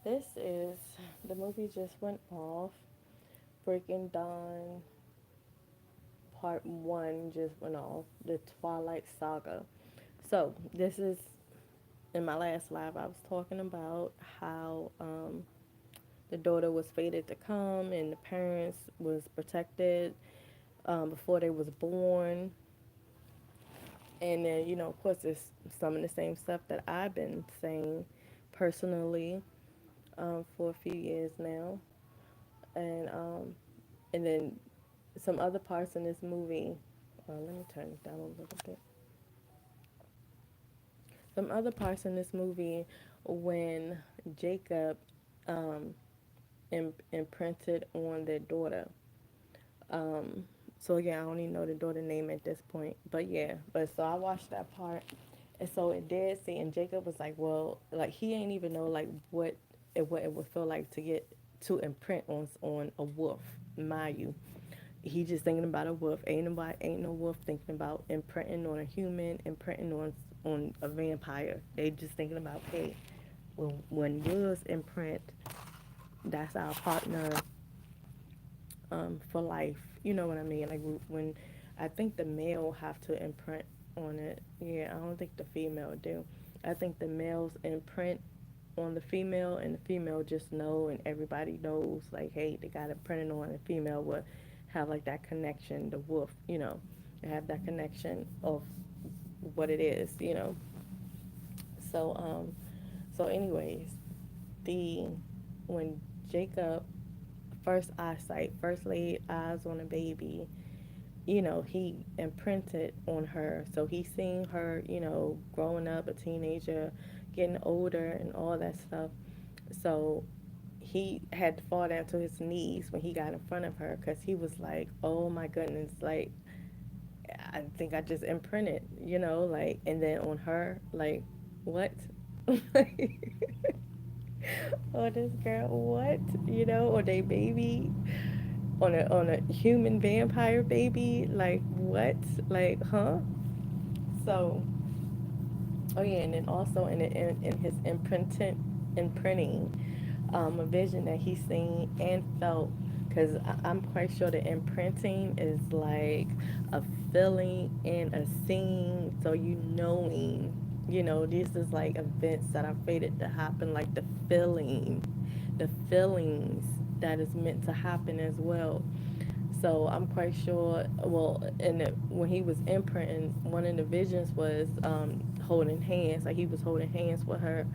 This is the movie just went off. Breaking Dawn Part 1 just went off. The Twilight Saga. So, this is in my last live, I was talking about how the daughter was fated to come and the parents was protected before they was born. And then, of course, it's some of the same stuff that I've been saying personally for a few years now. And and then some other parts in this movie. Let me turn it down a little bit. Some other parts in this movie when Jacob um, imprinted on their daughter. Um, so again, I don't even know the daughter name at this point, but yeah. But so I watched that part, and so it did see. And Jacob was like, well, like he ain't even know like what it would feel like to get to imprint on a wolf, mind you. He just thinking about a wolf. Ain't no wolf thinking about imprinting on a human, imprinting on a vampire. They just thinking about, hey, when wolves imprint, that's our partner for life. You know what I mean? Like when I think the male have to imprint on it. Yeah, I don't think the female do. I think the males imprint on the female, and the female just know, and everybody knows like, hey, they got imprinted on. The female would have like that connection. The wolf, have that connection of what it is. So so anyways, the when Jacob first eyesight, first laid eyes on a baby, he imprinted on her. So he seen her, growing up, a teenager, getting older, and all that stuff. So he had to fall down to his knees when he got in front of her because he was like, oh my goodness, like, I think I just imprinted, like, and then on her, like, what? Oh, this girl, what? Or they baby, on a human vampire baby, like what? Like, huh? So, oh yeah, and then also in his imprinting, a vision that he seen and felt, because I'm quite sure the imprinting is like a feeling and a seeing, so knowing, this is like events that are fated to happen, like the feelings that is meant to happen as well. So I'm quite sure. Well, and when he was imprinting, one of the visions was holding hands, like he was holding hands with her.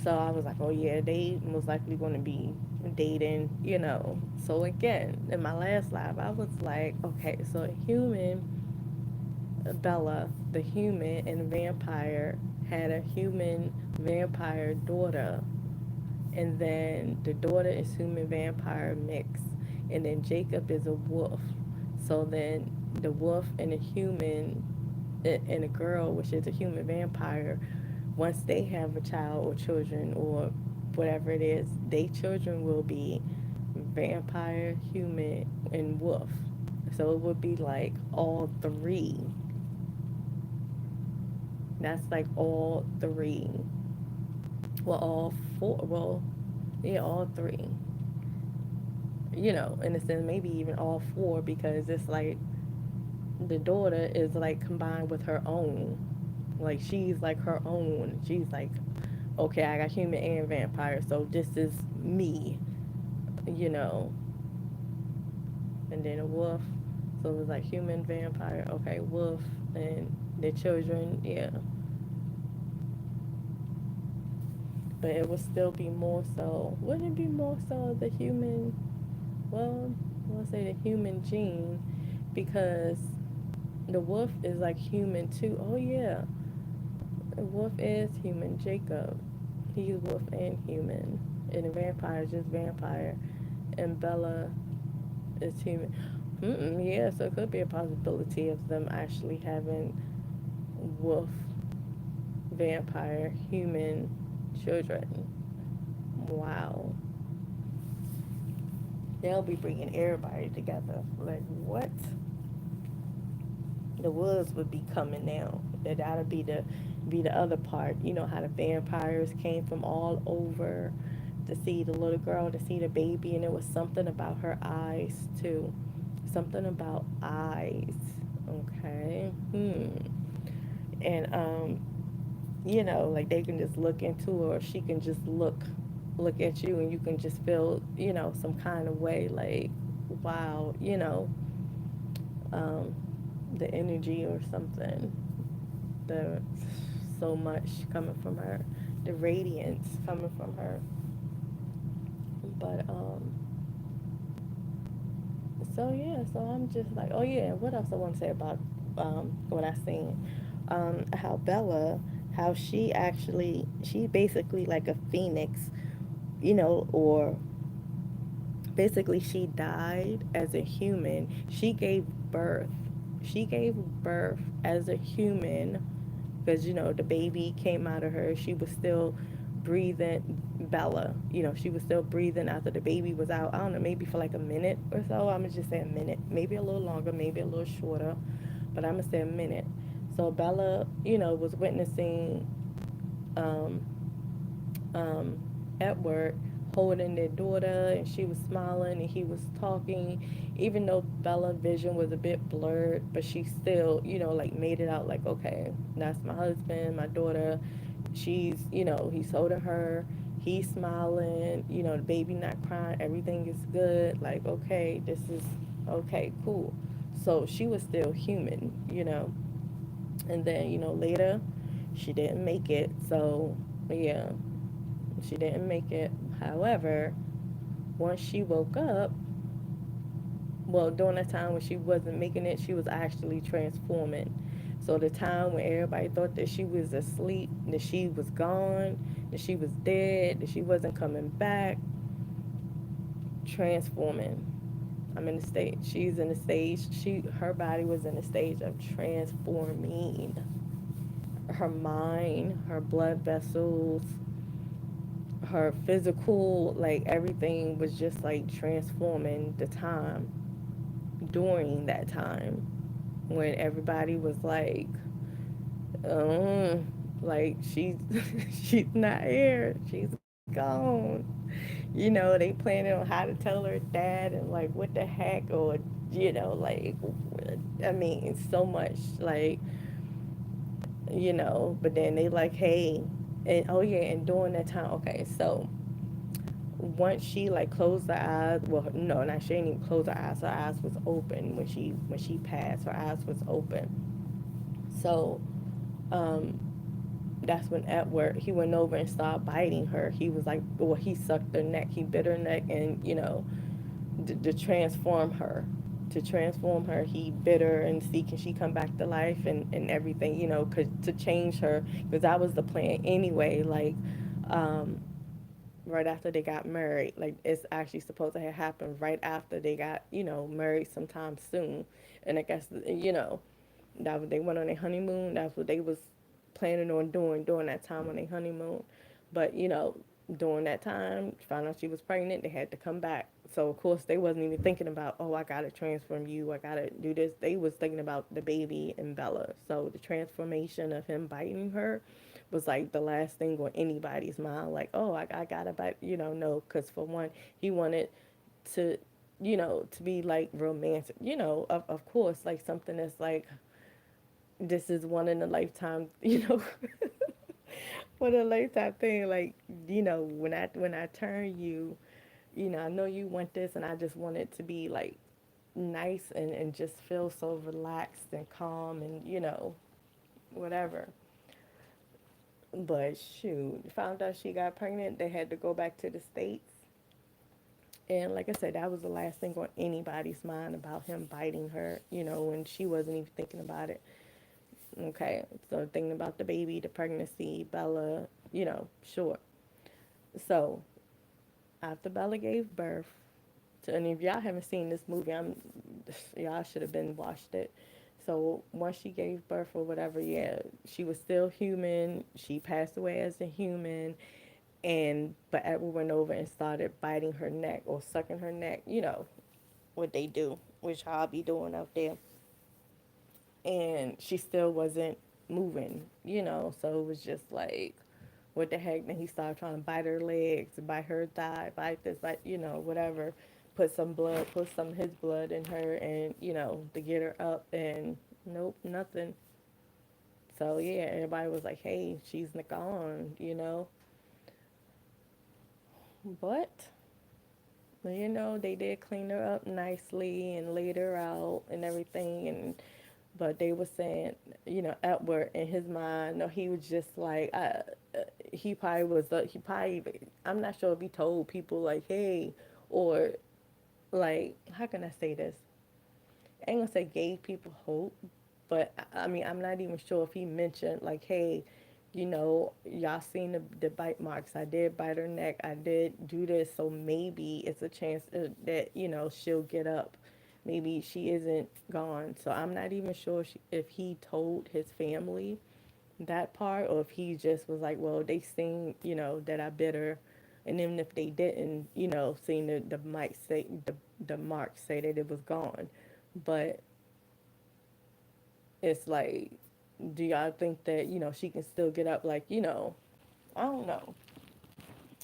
So I was like, oh yeah, they most likely going to be dating. So again, in my last live, I was like, okay, so a human, Bella, the human and vampire, had a human vampire daughter, and then the daughter is human vampire mix, and then Jacob is a wolf. So then the wolf and the human and a girl, which is a human vampire, once they have a child or children or whatever it is, they children will be vampire, human, and wolf. So it would be like all three. That's like all three. Well, all four. Well, yeah, all three. In a sense, maybe even all four, because it's like the daughter is like combined with her own. Like she's like her own. She's like, okay, I got human and vampire, so this is me, you know. And then a wolf, so it was like human, vampire, okay, wolf, and the children, yeah. But it would still be more so. Wouldn't it be more so the human? Well, let's say the human gene, because the wolf is like human too. Oh yeah, the wolf is human. Jacob, he's wolf and human, and the vampire is just vampire, and Bella is human. Yeah, so it could be a possibility of them actually having wolf, vampire, human children. Wow, they'll be bringing everybody together. Like what? The woods would be coming now. That'll be the other part. You know how the vampires came from all over. to see the little girl, to see the baby, and it was something about her eyes too. Something about eyes. Okay. And like they can just look into her, or she can just look at you, and you can just feel, some kind of way, like, wow, um, the energy or something. The so much coming from her, the radiance coming from her. But so yeah, so I'm just like, oh yeah, what else I want to say about what I seen? How Bella, how she basically like a phoenix, or basically she died as a human. Birth. She gave birth as a human because the baby came out of her. She was still breathing. Bella, she was still breathing after the baby was out. I don't know, maybe for like a minute or so. I'm gonna just say a minute, maybe a little longer, maybe a little shorter, but I'm gonna say a minute. So Bella, was witnessing um, um, Edward holding their daughter, and she was smiling and he was talking, even though Bella's vision was a bit blurred, but she still, like made it out like, okay, that's my husband, my daughter. He's holding her, he's smiling, the baby not crying, everything is good. Like, okay, this is okay, cool. So she was still human, and then, later she didn't make it. So, yeah, she didn't make it. However, once she woke up, well, during the time when she wasn't making it, she was actually transforming. So the time when everybody thought that she was asleep, that she was gone, that she was dead, that she wasn't coming back, transforming. I'm in the stage. She's in the stage. Her body was in the stage of transforming. Her mind, her blood vessels, her physical, like everything was just like transforming the time during that time when everybody was oh, like she's she's not here, she's gone. They planning on how to tell her dad and like what the heck, or like, I mean, so much, like, but then they like, hey, and oh yeah, and during that time, okay, so once she like closed her eyes, well, no, not she didn't even close her eyes. Her eyes was open when she passed. Her eyes was open. So, um, that's when Edward, he went over and started biting her. He was like, well, he sucked her neck. He bit her neck, and to transform her. To transform her, he bit her and see can she come back to life, and everything, cause to change her, because that was the plan anyway. Like, um, right after they got married. Like, it's actually supposed to have happened right after they got, married sometime soon. And I guess, that was, they went on their honeymoon. That's what they was planning on doing during that time on their honeymoon. But, during that time, found out she was pregnant, they had to come back. So of course they wasn't even thinking about, oh, I gotta transform you, I gotta do this. They was thinking about the baby and Bella. So the transformation of him biting her was like the last thing on anybody's mind. Like, oh, I gotta bite, no, because for one, he wanted to, to be like romantic, of course, like something that's like, this is one in a lifetime, for the lifetime thing. Like, when I turn you, I know you want this, and I just want it to be like nice, and just feel so relaxed and calm, and whatever. But shoot, found out she got pregnant. They had to go back to the States. And like I said, that was the last thing on anybody's mind about him biting her, when she wasn't even thinking about it. Okay, so thinking about the baby, the pregnancy, Bella, sure. So after Bella gave birth, and if y'all haven't seen this movie, y'all should have been watched it. So once she gave birth or whatever, yeah, she was still human. She passed away as a human, and but Edward went over and started biting her neck or sucking her neck. What they do, which I'll be doing out there, and she still wasn't moving. So it was just like, what the heck? Then he started trying to bite her legs, bite her thigh, bite this, bite, whatever. Put some of his blood in her, and to get her up, and nope, nothing. So yeah, everybody was like, "Hey, she's gone." But they did clean her up nicely and laid her out and everything, and but they were saying, Edward in his mind, no, he was just like, he probably was, I'm not sure if he told people like, hey, or like, how can I say this? I ain't gonna say gave people hope, but I mean, I'm not even sure if he mentioned like, hey, y'all seen the bite marks. I did bite her neck. I did do this, so maybe it's a chance that she'll get up. Maybe she isn't gone. So I'm not even sure if he told his family that part, or if he just was like, well, they seen that I bit her, and even if they didn't, seen the marks say that it was gone, but it's like, do y'all think that she can still get up? Like, I don't know,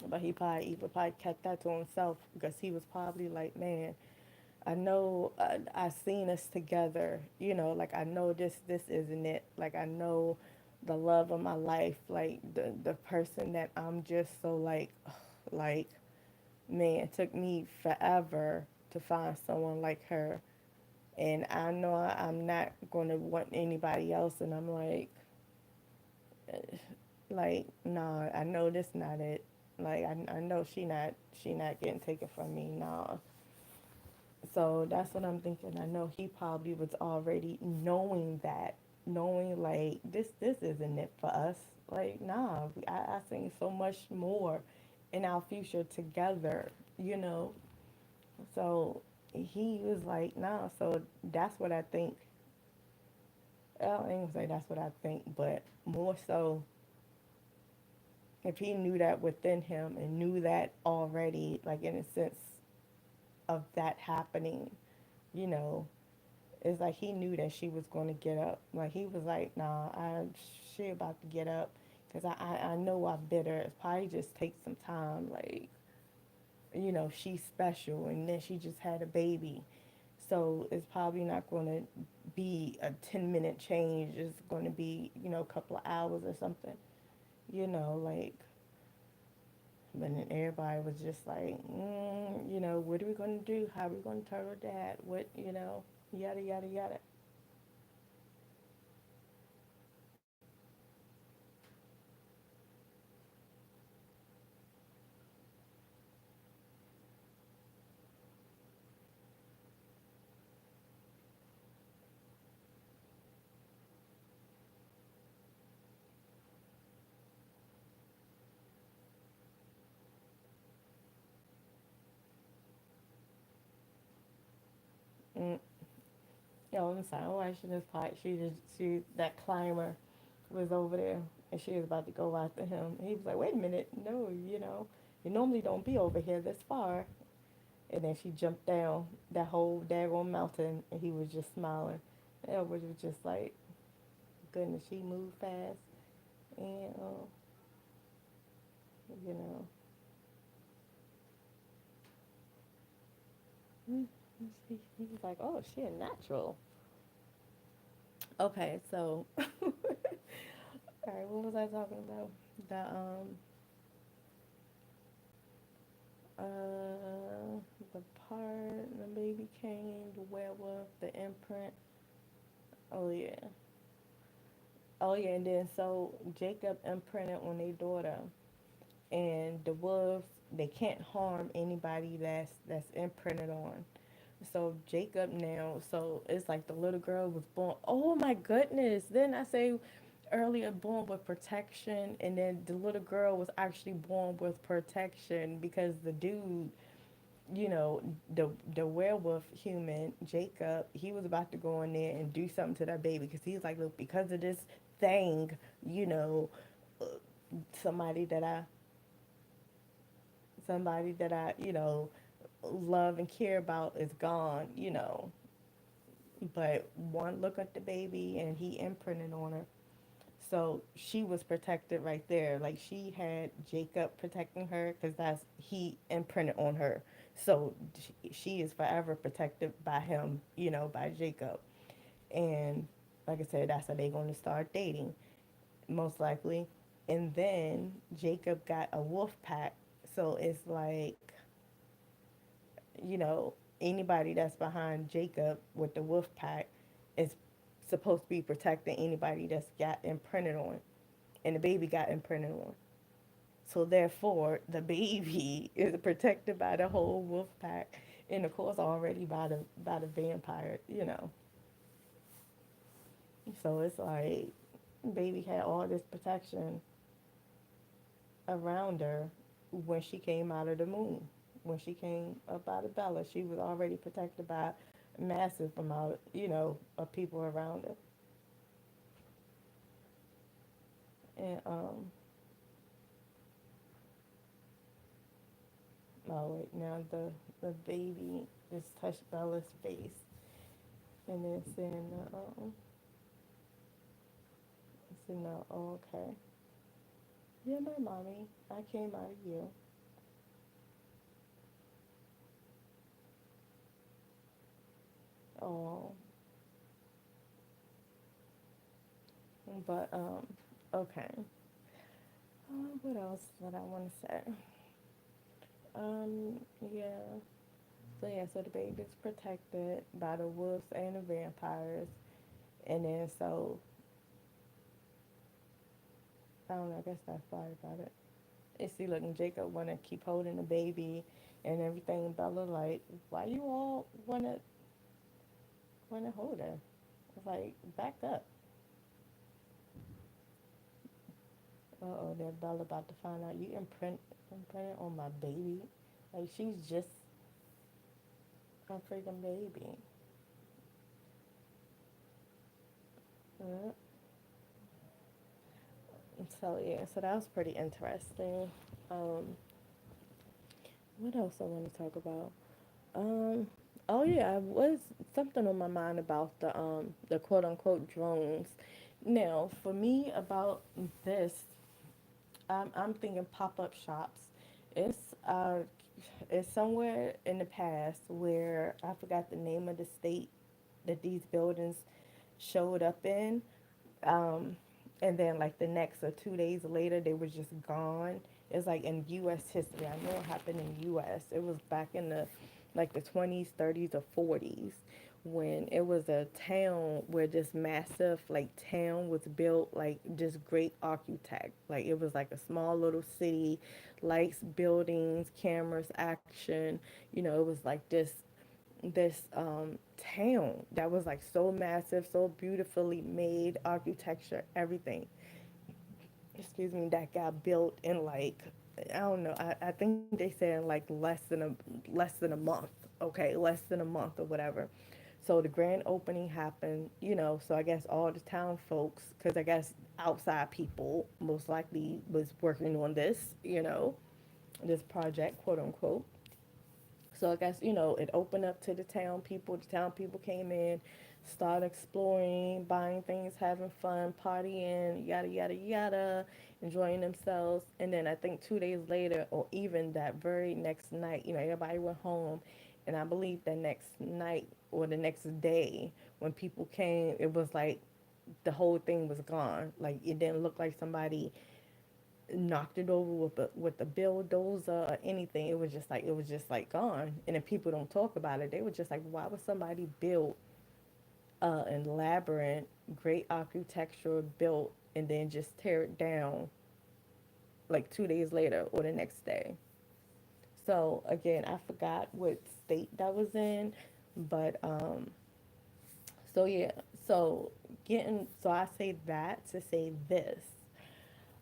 but he probably kept that to himself because he was probably like, man, I know I seen us together, like I know this isn't it. Like I know the love of my life, like the person that I'm just so like, man, it took me forever to find someone like her, and I know I'm not gonna want anybody else, and I'm like, nah, I know this not it. Like I know she not getting taken from me, nah. So that's what I'm thinking. I know he probably was already knowing that, knowing like this isn't it for us. Like nah, I seen so much more in our future together, you know. So he was like nah. So that's what I think. I ain't gonna say that's what I think, but more so if he knew that within him and knew that already, like in a sense of that happening, you know, it's like he knew that she was going to get up. Like he was like, nah, she about to get up because I know I bit her. It probably just takes some time. Like, she's special and then she just had a baby. So it's probably not going to be a 10-minute change. It's going to be, a couple of hours or something, like, but then everybody was just like, what are we going to do? How are we going to tell her dad? What, yada, yada, yada. Mm. I'm sorry. Why she just like she that climber was over there and she was about to go after him. And he was like, "Wait a minute, no, you normally don't be over here this far." And then she jumped down that whole daggone mountain, and he was just smiling. Edward was just like, "Goodness, she moved fast," and you know, mm, he was like, "Oh, she a natural." Okay, so all right, what was I talking about? The part the baby came, the werewolf, the imprint. Oh yeah, oh yeah, and then so Jacob imprinted on their daughter, and the wolves they can't harm anybody that's imprinted on. So Jacob now, so it's like the little girl was born. Oh my goodness! Then I say earlier born with protection, and then the little girl was actually born with protection because the dude, you know, the werewolf human Jacob, he was about to go in there and do something to that baby because he's like, look, because of this thing, you know, uh, somebody that I, somebody that I, love and care about is gone, But one look at the baby and he imprinted on her. So she was protected right there. Like she had Jacob protecting her because that's he imprinted on her. So she is forever protected by him, by Jacob. And like I said, that's how they going to start dating, most likely. And then Jacob got a wolf pack. So it's like, anybody that's behind Jacob with the wolf pack is supposed to be protecting anybody that's got imprinted on. And the baby got imprinted on. So therefore, the baby is protected by the whole wolf pack, and of course already by the vampire. So it's like baby had all this protection around her when she came out of the moon. When she came up out of Bella, she was already protected by a massive amount, of people around her. And oh wait, now the baby just touched Bella's face, and then saying, said no, oh, okay, you're my mommy. I came out of you. Oh, but okay. What else did I want to say? Yeah. So yeah, so the baby's protected by the wolves and the vampires, and then so I don't know. I guess that's probably about it. And see, look, and Jacob wanna keep holding the baby and everything. Bella like, why you all wanna hold her? It's like back up. Oh, that Bella about to find out you imprinted on my baby. Like she's just a freaking baby. Uh, so yeah, so that was pretty interesting. Um, what else I want to talk about? Um, oh yeah, I was something on my mind about the quote unquote drones. Now, for me about this, I'm thinking pop up shops. It's uh it's somewhere in the past where I forgot the name of the state that these buildings showed up in, um, and then like the next or 2 days later they were just gone. It's like in U.S. history. I know it happened in U.S. It was back in the 20s, 30s, or 40s when it was a town where this massive like town was built, like just great architect. Like it was like a small little city, lights, buildings, cameras, action. It was like this town that was like so massive, so beautifully made, architecture, everything. Excuse me, that got built in like I don't know. I think they said in like less than a month. Okay, less than a month or whatever. So the grand opening happened, So I guess all the town folks, because I guess outside people most likely was working on this, this project, quote unquote. So I guess, it opened up to the town people. The town people came in, started exploring, buying things, having fun, partying, yada, yada, yada, enjoying themselves. And then I think 2 days later, or even that very next night, everybody went home. And I believe the next night or the next day, when people came, it was like the whole thing was gone. Like it didn't look like somebody knocked it over with a bulldozer or anything. It was just like gone. And if people don't talk about it, they were just like, why would somebody build an elaborate, great architecture built and then just tear it down like 2 days later or the next day? So again, I forgot what state that was in, but so yeah, so I say that to say this.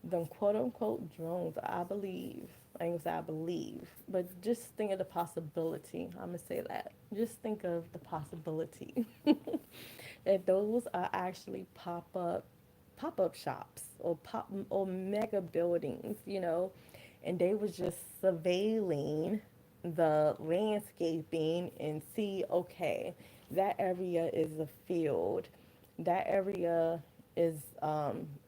Them quote unquote drones, I believe, I ain't gonna say I believe, but just think of the possibility. I'm gonna say that. Just think of the possibility that those are actually pop up shops or pop or mega buildings, and they was just surveilling the landscaping and see, okay, that area is a field, that area is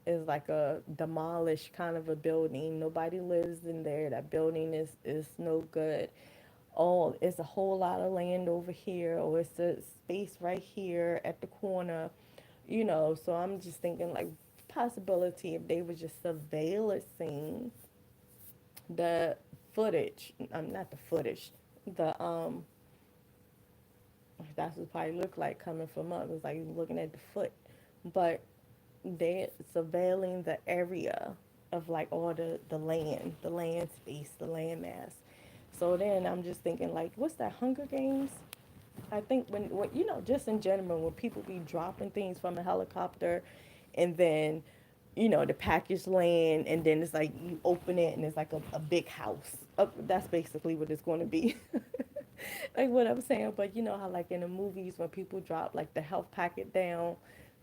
is like a demolished kind of a building. Nobody lives in there. That building is no good. Oh, it's a whole lot of land over here, or it's a space right here at the corner, you know. So I'm just thinking like possibility if they were just surveillancing the footage, not the footage, the that's what it probably looked like coming from up. It was like looking at the foot, but they surveilling the area of like all the land space, the land mass. So then I'm just thinking like, what's that Hunger Games? I think when you know, just in general, when people be dropping things from a helicopter, and then you know the package land, and then it's like you open it and it's like a big house. That's basically what it's going to be. Like what I'm saying, but you know how like in the movies when people drop like the health packet down,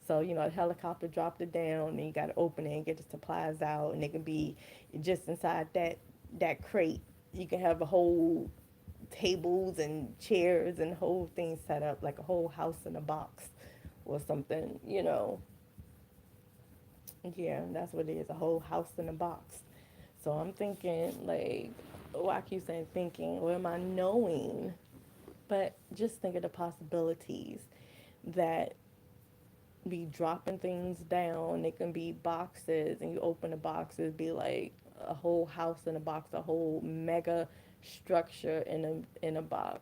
so you know the helicopter dropped it down, and you got to open it and get the supplies out, and it can be just inside that crate. You can have a whole tables and chairs and whole thing set up like a whole house in a box or something, you know. Yeah, that's what it is, a whole house in a box. So I'm thinking like, oh, I keep saying thinking, or am I knowing? But just think of the possibilities that be dropping things down. It can be boxes, and you open the boxes, be like a whole house in a box, a whole mega structure in a box.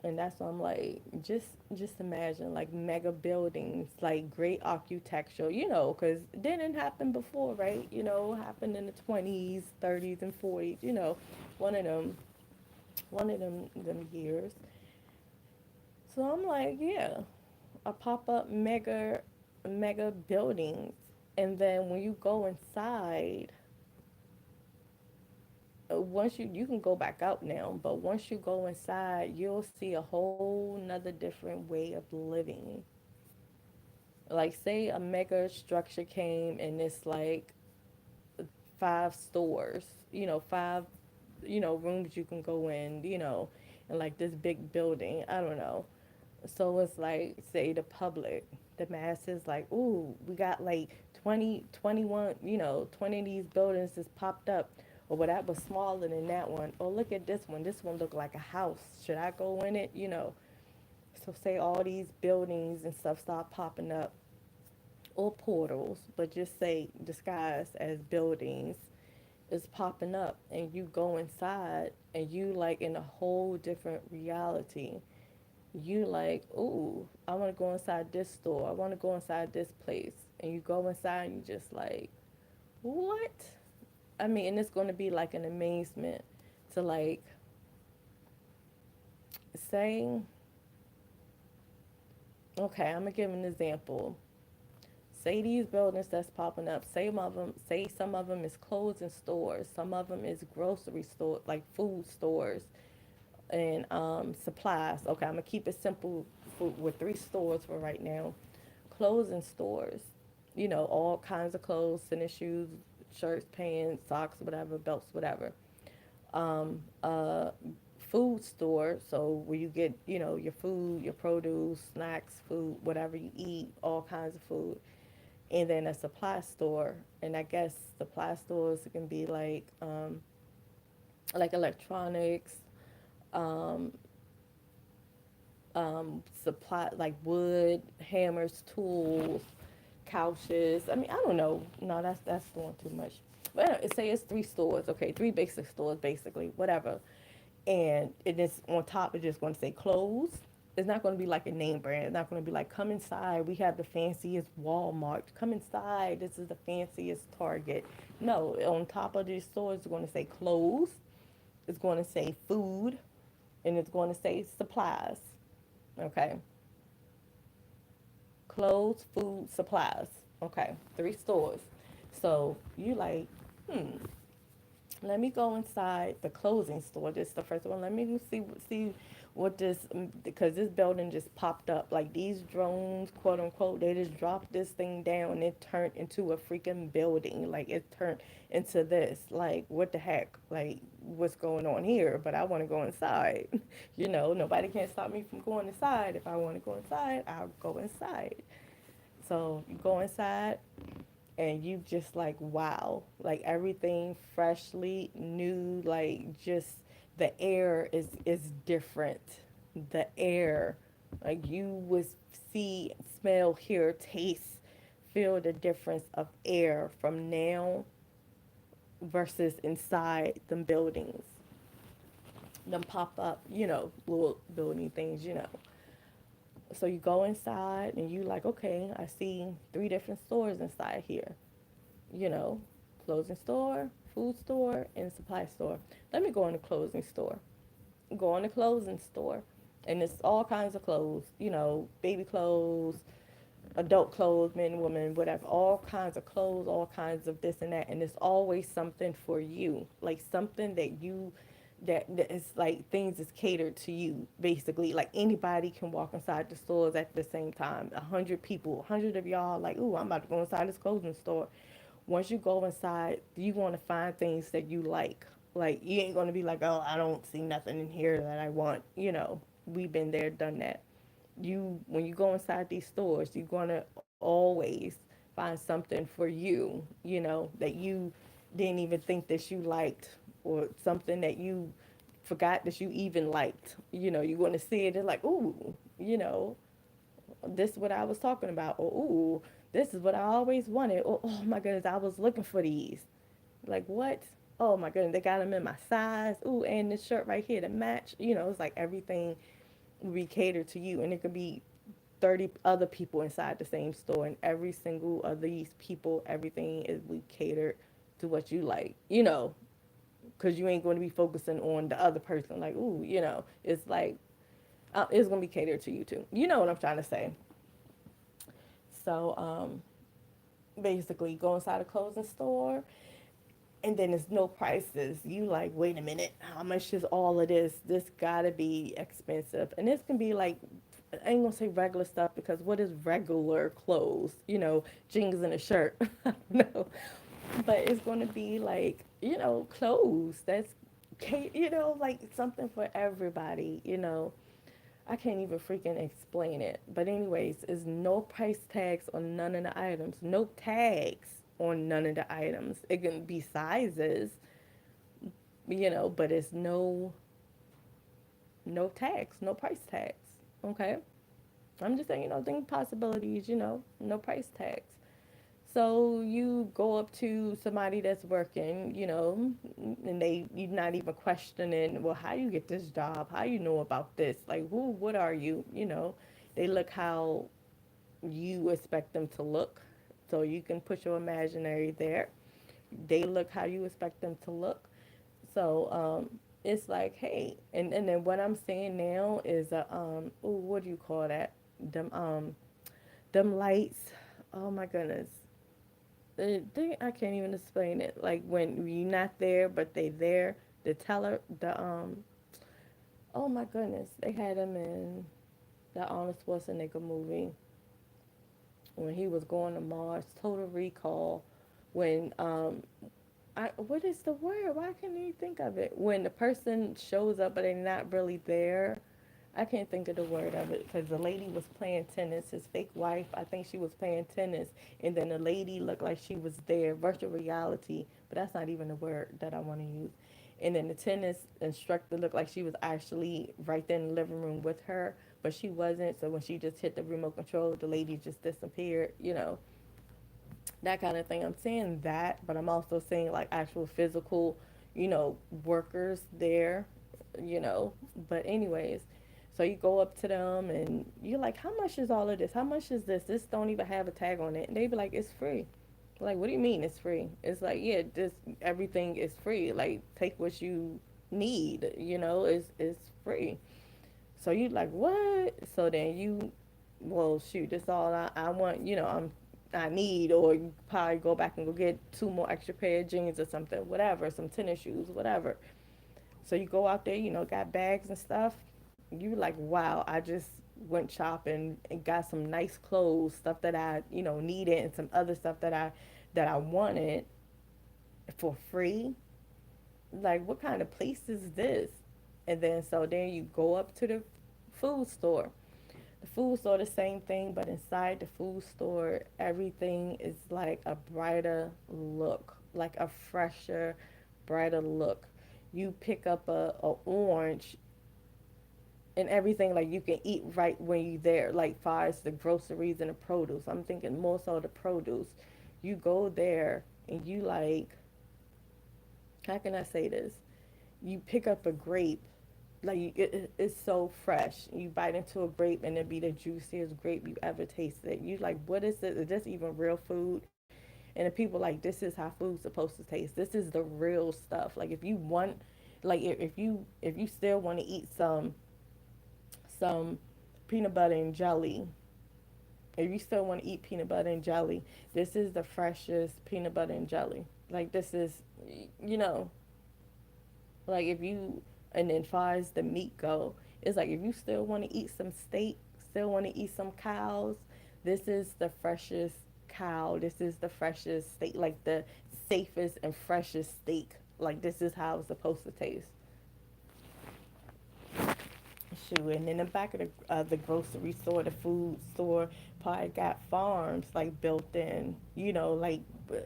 And that's why I'm like, just imagine like mega buildings, like great architecture, you know, because it didn't happen before, right? You know, it happened in the 20s, 30s, and 40s. You know, one of them, one of them years. So I'm like, yeah, a pop up mega buildings, and then when you go inside, once you can go back out now, but once you go inside, you'll see a whole nother different way of living. Like say a mega structure came and it's like 5 stores, you know, five, you know, rooms you can go in, you know, and like this big building, I don't know. So it's like say the public, the masses like, ooh, we got like 20, 21, you know, 20 of these buildings just popped up, or what, that was smaller than that one. Oh, look at this one, this one looked like a house, should I go in it, you know? So say all these buildings and stuff start popping up, or portals, but just say disguised as buildings, is popping up, and you go inside and you like in a whole different reality. You like, ooh, I want to go inside this store. I want to go inside this place. And you go inside and you just like, what? I mean, and it's going to be like an amazement to like say, okay, I'm going to give an example. Say these buildings that's popping up, say some of them is clothing stores, some of them is grocery store, like food stores, and supplies. Okay, I'm gonna keep it simple with 3 stores for right now. Clothing stores, you know, all kinds of clothes, tennis shoes, shirts, pants, socks, whatever, belts, whatever. A food store, so where you get, you know, your food, your produce, snacks, food, whatever you eat, all kinds of food. And then a supply store, and I guess supply stores can be like electronics, um, supply like wood, hammers, tools, couches. I mean, I don't know. No, that's doing too much. But anyway, say it's 3 stores. Okay, 3 basic stores, basically, whatever. And it is on top. It's just going to say clothes. It's not going to be like a name brand. It's not going to be like, come inside. We have the fanciest Walmart. Come inside. This is the fanciest Target. No, on top of these stores, it's going to say clothes. It's going to say food, and it's going to say supplies. Okay, clothes, food, supplies. Okay, 3 stores. So you like, hmm, let me go inside the clothing store. This is the first one. Let me see what this, because this building just popped up. Like these drones, quote unquote, they just dropped this thing down and it turned into a freaking building. Like it turned into this. Like what the heck? Like what's going on here? But I want to go inside. You know, nobody can stop me from going inside. If I want to go inside, I'll go inside. So you go inside and you just like wow, like everything freshly new, like just the air is different. The air, like you would see, smell, hear, taste, feel the difference of air from now versus inside them buildings, them pop up, little building things, So you go inside and you like, okay, I see three different stores inside here, you know, clothing store, food store, and supply store. Let me go in the clothing store. Go in the clothing store, and it's all kinds of clothes, baby clothes, adult clothes, men, women, whatever, all kinds of clothes, all kinds of this and that, and it's always something for you, like something that is like things is catered to you, basically. Like anybody can walk inside the stores at the same time. 100 people, 100 of y'all, like, ooh, I'm about to go inside this clothing store. Once you go inside, you want to find things that you like. Like you ain't gonna be like, oh, I don't see nothing in here that I want. We've been there, done that. When you go inside these stores, you're gonna always find something for you, that you didn't even think that you liked, or something that you forgot that you even liked. You're gonna see it and like, ooh, this is what I was talking about, or ooh, this is what I always wanted, or oh my goodness, I was looking for these. Like what? Oh my goodness, they got them in my size. Ooh, and this shirt right here to match. It's like everything will be catered to you, and it could be 30 other people inside the same store, and every single of these people, everything is we catered to what you like, because you ain't going to be focusing on the other person. Like, ooh, it's like it's going to be catered to you too. You know what I'm trying to say? So, basically, go inside a clothing store, and then there's no prices. You like, wait a minute, how much is all of this? This gotta be expensive, and this can be like, I ain't gonna say regular stuff, because what is regular clothes? Jeans and a shirt. No, but it's gonna be like, clothes that's, like something for everybody. I can't even freaking explain it. But anyways, is no price tags on none of the items. No tags on none of the items. It can be sizes, but it's no tags, no price tags. Okay? I'm just saying, think possibilities, no price tags. So you go up to somebody that's working, and you're not even questioning, well, how you get this job? How you know about this? Like, who, what are you? They look how you expect them to look. So you can put your imaginary there. They look how you expect them to look. So it's like, hey, and then what I'm saying now is, ooh, what do you call that? Them lights. Oh my goodness, I can't even explain it. Like when you're not there, but they there. The teller, oh my goodness, they had him in the Arnold Schwarzenegger movie when he was going to Mars. Total Recall. When what is the word? Why can't you think of it? When the person shows up but they're not really there. I can't think of the word of it, because the lady was playing tennis. His fake wife, I think she was playing tennis, and then the lady looked like she was there. Virtual reality, but that's not even the word that I want to use. And then the tennis instructor looked like she was actually right there in the living room with her, but she wasn't. So when she just hit the remote control, the lady just disappeared. That kind of thing. I'm saying that, but I'm also saying like actual physical, workers there, you know. But anyways, so you go up to them and you're like, how much is all of this? How much is this? This don't even have a tag on it. And they be like, it's free. Like, what do you mean it's free? It's like, yeah, this everything is free. Like, take what you need. It's free. So you like, what? So then you, well, shoot, that's all I want. I need, or you probably go back and go get two more extra pair of jeans or something, whatever, some tennis shoes, whatever. So you go out there, got bags and stuff. You like, wow, I just went shopping and got some nice clothes, stuff that I, needed, and some other stuff that I wanted for free. Like, what kind of place is this? And then so then you go up to the food store. The food store the same thing, but inside the food store, everything is like a brighter look, like a fresher, brighter look. You pick up a orange and everything, like you can eat right when you're there, like far as the groceries and the produce. I'm thinking more so the produce. You go there and you like, how can I say this? You pick up a grape, like it's so fresh. You bite into a grape and it be the juiciest grape you ever tasted. You like, what is this? Is this even real food? And the people like, this is how food's supposed to taste. This is the real stuff. Like if you want, like if you still want to eat some peanut butter and jelly, if you still want to eat peanut butter and jelly, this is the freshest peanut butter and jelly. Like this is, you know, like if you, and then far as the meat go, it's like if you still want to eat some steak, still want to eat some cows, this is the freshest cow. This is the freshest steak, like the safest and freshest steak. Like this is how it's supposed to taste. Shoot, and in the back of the grocery store, the food store, probably got farms like built in. You know, like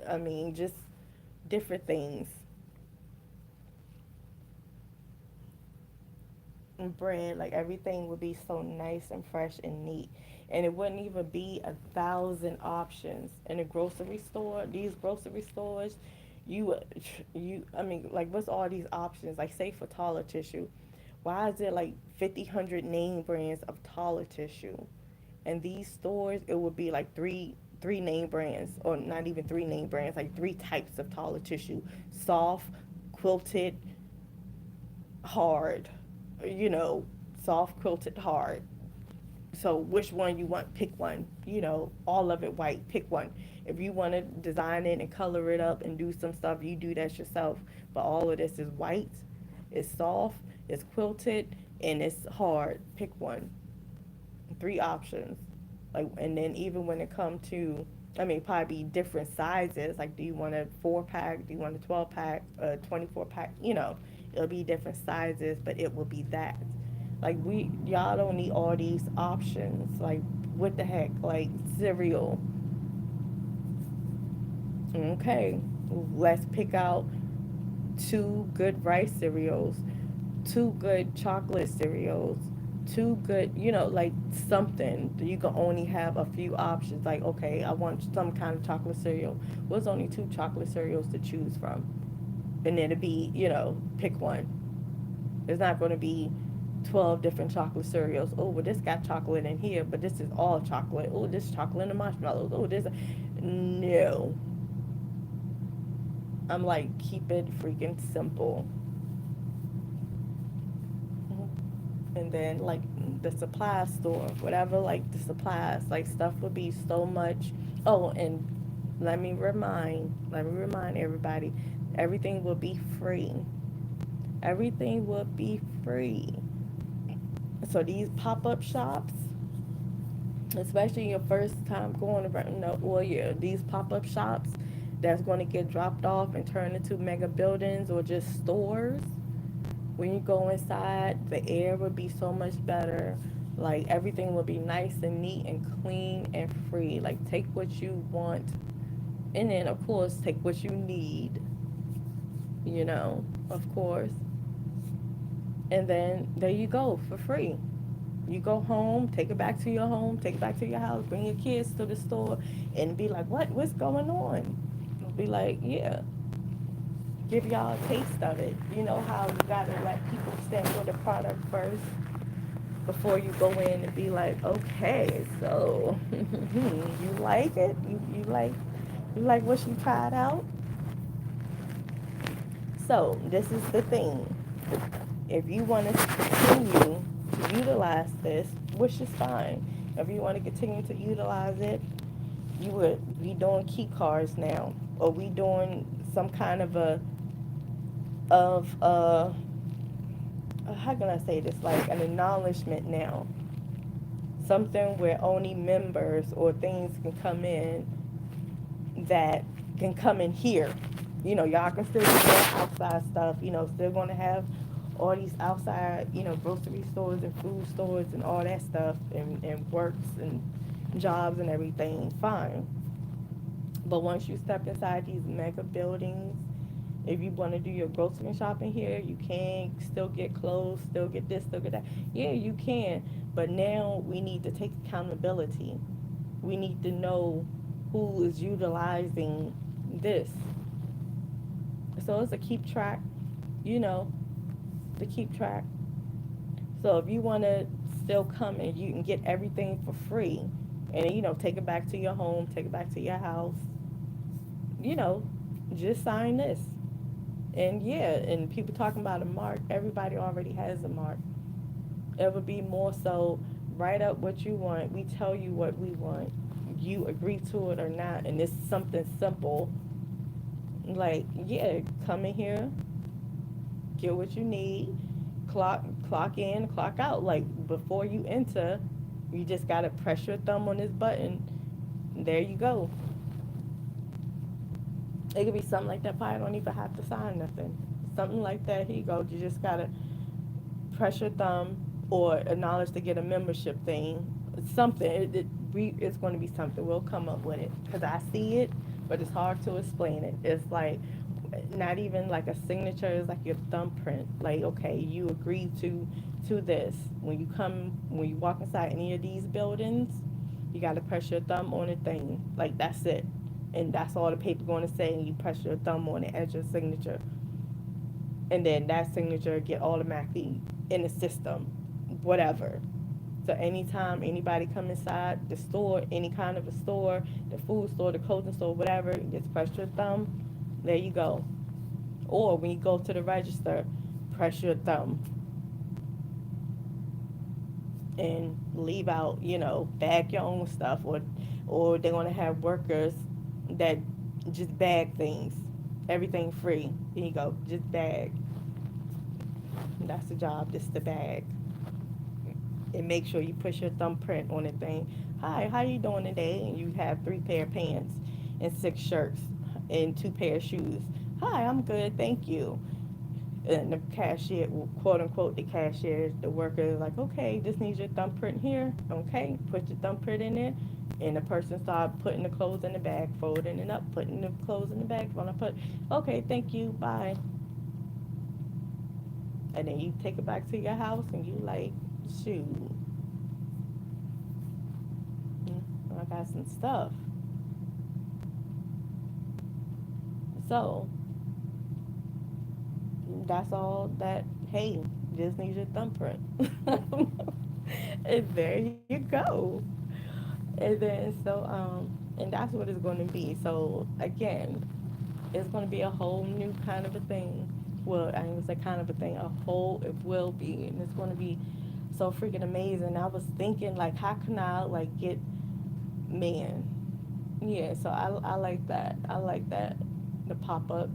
I mean, just different things. And bread, like everything would be so nice and fresh and neat, and it wouldn't even be 1,000 options in a grocery store. These grocery stores, you I mean, like what's all these options? Like say for toilet tissue, why is there like 50 100 name brands of toilet tissue? And these stores, it would be like three name brands, or not even three name brands, like three types of toilet tissue: soft, quilted, hard, you know, soft, quilted, hard. So which one you want, pick one. You know, all of it white, pick one. If you want to design it and color it up and do some stuff, you do that yourself. But all of this is white, it's soft, it's quilted, and it's hard. Pick one. Three options. Like, and then even when it come to, I mean, probably different sizes. Like, do you want a 4 pack? Do you want a 12 pack? A 24 pack? You know, it'll be different sizes, but it will be that. Like y'all don't need all these options. Like, what the heck? Like cereal. Okay, let's pick out two good rice cereals, two good chocolate cereals, two good, you know, like something. You can only have a few options. Like, okay, I want some kind of chocolate cereal. Well, there's only two chocolate cereals to choose from. And then it'd be, you know, pick one. It's not going to be 12 different chocolate cereals. Oh, well, this got chocolate in here, but this is all chocolate. Oh, this chocolate and marshmallows. Oh, this. No. I'm like, keep it freaking simple. And then like the supply store, whatever, like the supplies, like stuff would be so much. Oh, and let me remind everybody, everything will be free. Everything will be free. So these pop-up shops, especially your first time going around, no, well, yeah, these pop-up shops that's going to get dropped off and turned into mega buildings or just stores. When you go inside, the air would be so much better. Like everything will be nice and neat and clean and free. Like take what you want, and then of course take what you need. You know, of course. And then there you go for free. You go home, take it back to your home, take it back to your house, bring your kids to the store, and be like, What's going on?" Be like, "Yeah." Give y'all a taste of it. You know how you gotta let people sample the product first before you go in and be like, "Okay, so you like it? You like what you tried out?" So this is the thing. If you want to continue to utilize this, which is fine. If you want to continue to utilize it, you would be doing key cards now, or we doing some kind of a of how can I say this, like an acknowledgement now, something where only members or things can come in that can come in here. You know, y'all can still do that outside stuff. You know, still going to have all these outside, grocery stores and food stores and all that stuff, and works and jobs and everything, fine. But once you step inside these mega buildings, if you want to do your grocery shopping here, you can still get clothes, still get this, still get that. Yeah, you can. But now we need to take accountability. We need to know who is utilizing this. So it's a keep track, you know, to keep track. So if you want to still come and you can get everything for free, and take it back to your home, take it back to your house, you know, just sign this. And yeah, and people talking about a mark, everybody already has a mark. It would be more so write up what you want. We tell you what we want. You agree to it or not, and it's something simple. Like, yeah, come in here, get what you need, clock in, clock out. Like before you enter, you just gotta press your thumb on this button. There you go. It could be something like that. Probably don't even have to sign nothing. Something like that. Here you go. You just gotta press your thumb or acknowledge to get a membership thing. Something. It's going to be something. We'll come up with it because I see it, but it's hard to explain it. It's like not even like a signature. It's like your thumbprint. Like, okay, you agree to this. When you walk inside any of these buildings, you got to press your thumb on a thing. Like that's it, and that's all the paper going to say. And you press your thumb on it as your signature, and then that signature get automatically in the system, whatever. So anytime anybody come inside the store, any kind of a store, the food store, the clothing store, whatever, just press your thumb. There you go. Or when you go to the register, press your thumb and leave out, bag your own stuff, or they're gonna have workers that just bag things, everything free. There you go, just bag. That's the job, just the bag. And make sure you push your thumbprint on the thing. Hi, how you doing today? And you have 3 pair of pants and 6 shirts and 2 pair of shoes. Hi, I'm good, thank you. And the cashier, quote unquote, the cashier, the worker is like, okay, this needs your thumbprint here. Okay, put your thumbprint in there. And the person start putting the clothes in the bag, folding it up, putting the clothes in the bag. When I put, okay, thank you, bye. And then you take it back to your house and you like, shoot, I got some stuff. So that's all that, hey, just need your thumbprint. And there you go. And then and that's what it's going to be. So again, it's going to be a whole new kind of a thing. Well, I ain't gonna say kind of a thing. A whole it will be, and it's going to be so freaking amazing. I was thinking like, how can I like get man? Yeah, so I like that. I like that. The pop up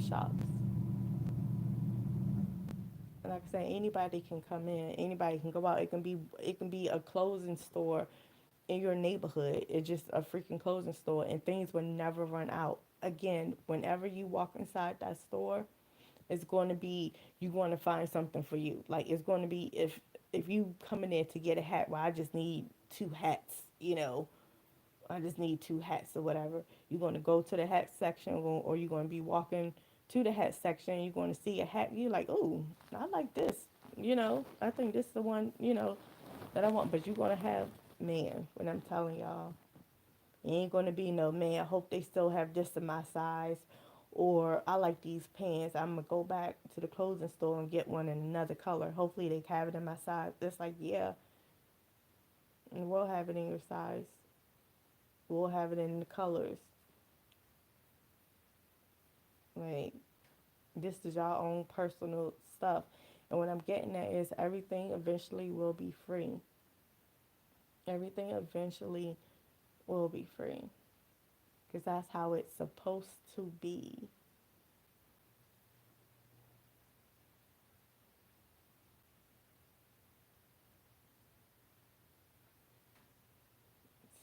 shops. And like I said, anybody can come in. Anybody can go out. It can be a clothing store in your neighborhood. It's just a freaking clothing store, and things will never run out. Again, whenever you walk inside that store, it's going to be you're going to find something for you. Like it's going to be if you coming in to get a hat, well, I just need 2 hats. I just need 2 hats or whatever. You're going to go to the hat section, or you're going to be walking to the hat section. You're going to see a hat. You're like, oh, I like this. I think this is the one, that I want. But you're going to have, man, when I'm telling y'all, it ain't going to be no, man, I hope they still have this in my size. Or I like these pants. I'm going to go back to the clothing store and get one in another color. Hopefully they have it in my size. It's like, yeah, and we'll have it in your size. We'll have it in the colors. Like, this is your own personal stuff. And what I'm getting at is everything eventually will be free. Everything eventually will be free. Because that's how it's supposed to be.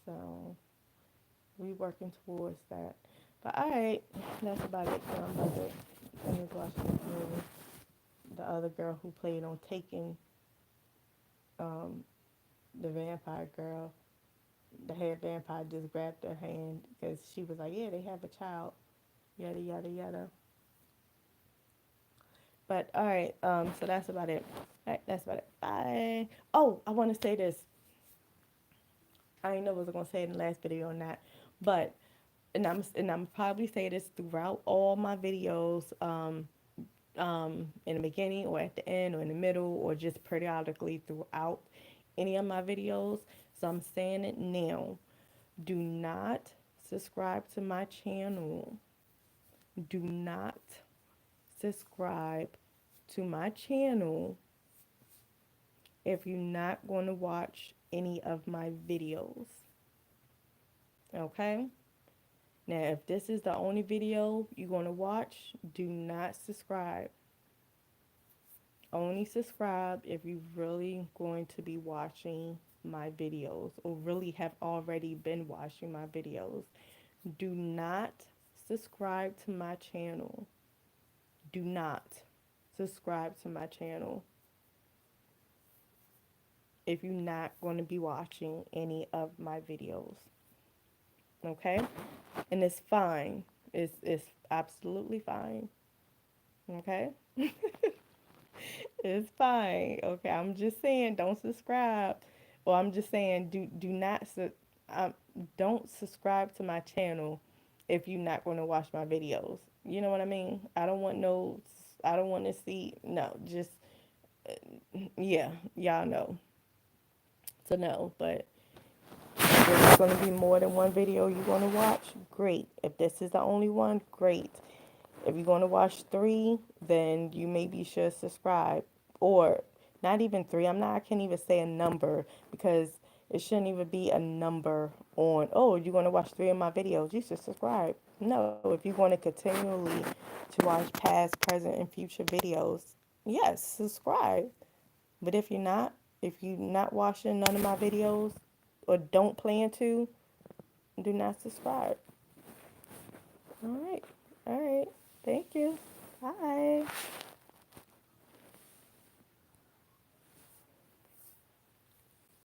So, we working towards that. But alright, that's about it for my mother. Finish watching this movie. the other girl who played on Taken, um, the vampire girl, the head vampire just grabbed her hand because she was like, yeah, they have a child, yada yada yada. But all right, so that's about it. All right, that's about it. Bye. Oh, I want to say this. I didn't know what I was gonna say in the last video or not, but and I'm probably say this throughout all my videos, in the beginning or at the end or in the middle or just periodically throughout any of my videos. So I'm saying it now. Do not subscribe to my channel. Do not subscribe to my channel if you're not going to watch any of my videos. Okay? Now, if this is the only video you're going to watch, do not subscribe. Only subscribe if you're really going to be watching my videos or really have already been watching my videos. Do not subscribe to my channel. Do not subscribe to my channel if you're not going to be watching any of my videos. Okay? And it's fine. It's absolutely fine. Okay? It's fine. Okay, I'm just saying don't subscribe. Or I'm just saying do not um, don't subscribe to my channel if you're not going to watch my videos. You know what I mean? I don't want to see no, just yeah, y'all know. So no, but if there's going to be more than one video you're going to watch, great. If this is the only one, great. If you're going to watch three, then you maybe should subscribe. Or not even three. I can't even say a number because it shouldn't even be a number on, oh, you're going to watch three of my videos. You should subscribe. No, if you're going to continually to watch past, present, and future videos, yes, subscribe. But if you're not watching none of my videos or don't plan to, do not subscribe. All right. All right. Thank you.